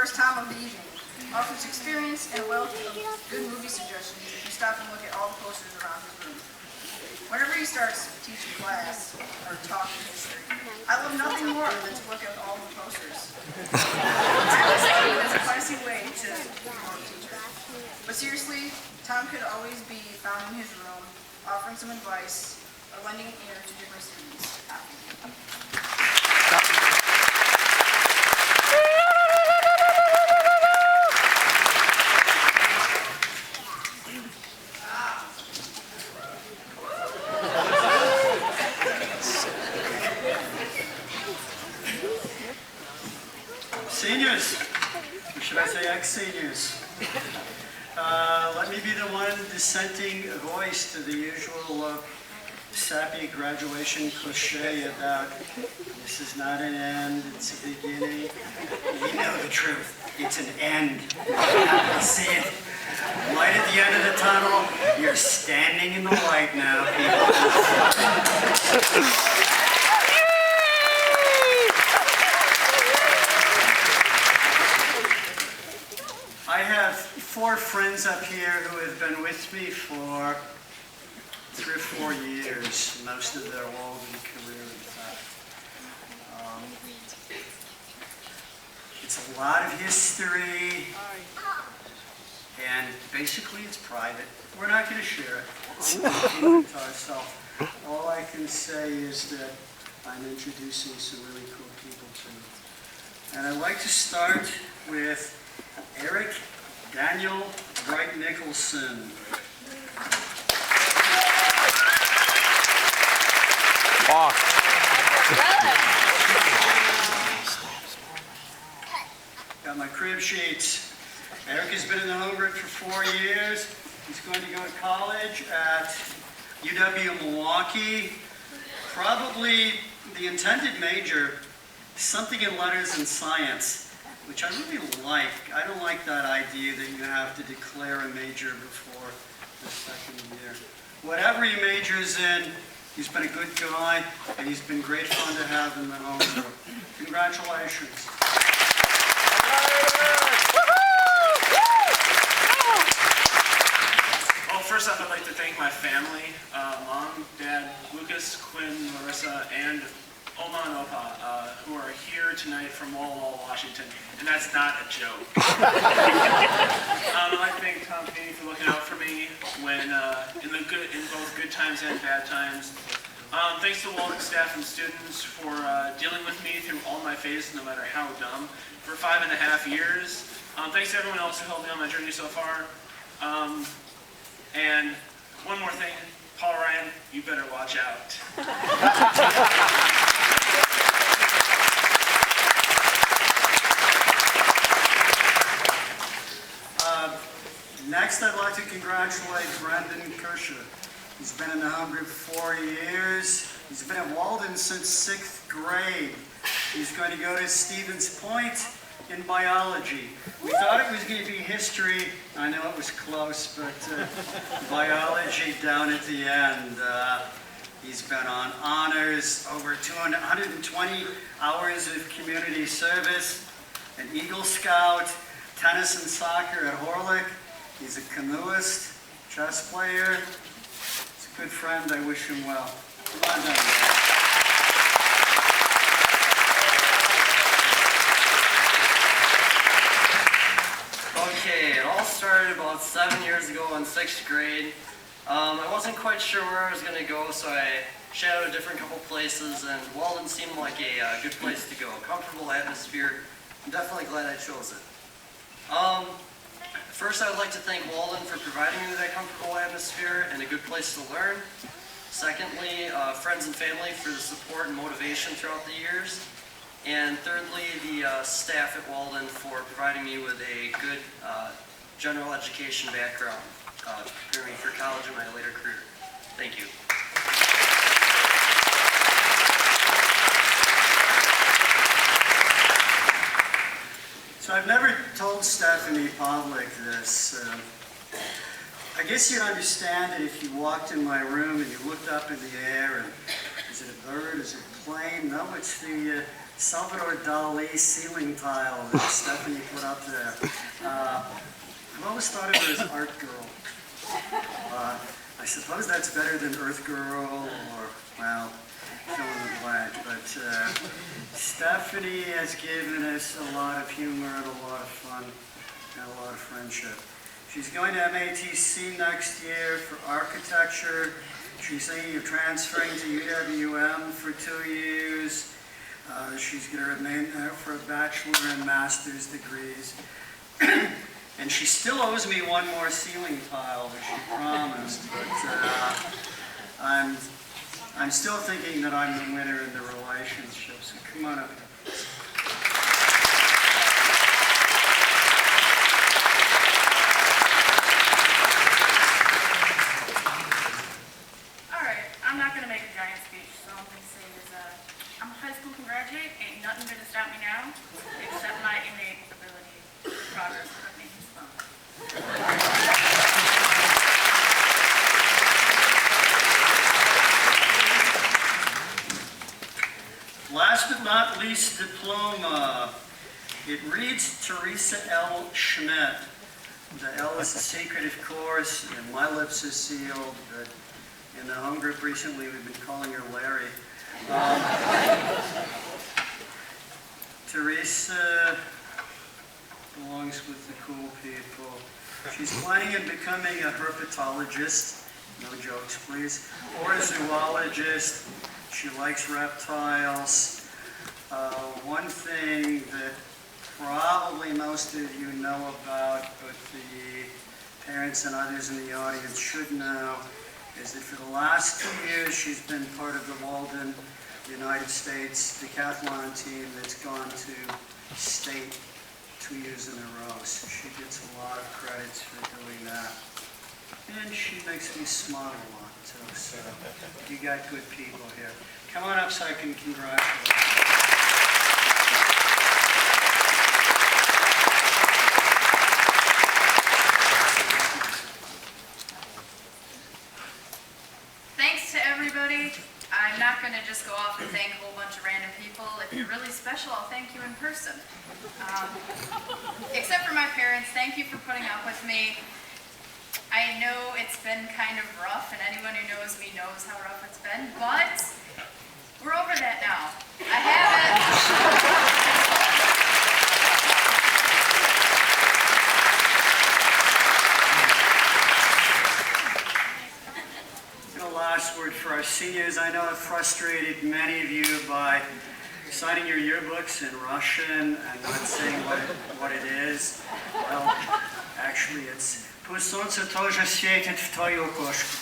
first time of the evening, offers experience and a wealth of good movie suggestions if you stop and look at all the posters around his room. Whenever he starts teaching class or talking history, I love nothing more than to look at all the posters. I always think that's a classy way to promote a teacher. But seriously, Tom could always be found in his room, offering some advice or lending an ear to different students. Seniors, or should I say ex-seniors, let me be the one dissenting voice to the usual sappy graduation cliche about this is not an end, it's a beginning. We know the truth, it's an end. I see it. Light at the end of the tunnel, you're standing in the light now, people. I have 4 friends up here who have been with me for 3 or 4 years, most of their Walden career, in fact. It's a lot of history, and basically it's private. We're not going to share it. We'll keep it to ourselves. All I can say is that I'm introducing some really cool people to me. And I'd like to start with Eric Daniel Breit-Nicholson. Got my crib sheets. Eric has been in the home group for 4 years. He's going to go to college at UW-Milwaukee. Probably the intended major, something in letters and science, which I really like. I don't like that idea that you have to declare a major before the second year. Whatever he majors in, he's been a good guy, and he's been great fun to have in the home group. Congratulations. Well, first off, I'd like to thank my family, Mom, Dad, Lucas, Quinn, Larissa, and Oma and Opa, who are here tonight from Walla Walla, Washington, and that's not a joke. I'd like to thank Tom Feeney for looking out for me when in both good times and bad times. Thanks to Walden staff and students for dealing with me through all my phases, no matter how dumb, for 5.5 years. Thanks to everyone else who helped me on my journey so far. And one more thing, Paul Ryan, you better watch out. Next, I'd like to congratulate Brandyn Kerscher. He's been in the home group 4 years. He's been at Walden since 6th grade. He's going to go to Stevens Point in biology. We thought it was going to be history. I know it was close, but biology down at the end. He's been on honors, over 120 hours of community service, an Eagle Scout, tennis and soccer at Horlick. He's a canoeist, chess player. He's a good friend. I wish him well. Come on down. Okay, it all started about 7 years ago in 6th grade. I wasn't quite sure where I was going to go, so I shadowed a different couple places, and Walden seemed like a good place to go. Comfortable atmosphere. I'm definitely glad I chose it. First, I would like to thank Walden for providing me with that comfortable atmosphere and a good place to learn. Secondly, friends and family for the support and motivation throughout the years. And thirdly, the staff at Walden for providing me with a good general education background to prepare me for college and my later career. Thank you. So I've never told Stephanie Pavlik this. I guess you'd understand it if you walked in my room and you looked up in the air and is it a bird, is it a plane? No, it's the Salvador Dali ceiling tile that Stephanie put up out there. I've always thought of her as Art Girl. I suppose that's better than Earth Girl or, well, fill in the blank. But Stephanie has given us a lot of humor and a lot of fun and a lot of friendship. She's going to MATC next year for architecture. She's thinking of transferring to UWM for 2 years. She's going to remain there for a bachelor and master's degrees. And she still owes me one more ceiling tile, which she promised. But I'm still thinking that I'm the winner in the relationship. So come on up. I'm not going to make a giant speech, so all I'm going to say is I'm a high school graduate, ain't nothing going to stop me now, except my innate ability to progress without making fun. Last but not least, diploma. It reads Theresa L. Schmidt. The L is a secret, of course, and my lips are sealed, but in the home group recently, we've been calling her Larry. Theresa belongs with the cool people. She's planning on becoming a herpetologist, no jokes please, or a zoologist. She likes reptiles. One thing that probably most of you know about, but the parents and others in the audience should know, is that for the last 2 years she's been part of the Walden United States decathlon team that's gone to state 2 years in a row. So she gets a lot of credits for doing that. And she makes me smile a lot too. So you got good people here. Come on up so I can congratulate you. I'm not going to just go off and thank a whole bunch of random people. If you're really special, I'll thank you in person. Except for my parents, thank you for putting up with me. I know it's been kind of rough, and anyone who knows me knows how rough it's been, but we're over that now. I haven't... Last word for our seniors. I know I've frustrated many of you by signing your yearbooks in Russian and not saying what it is. Well, actually it's «Пусть солнце тоже светит в твою кошку».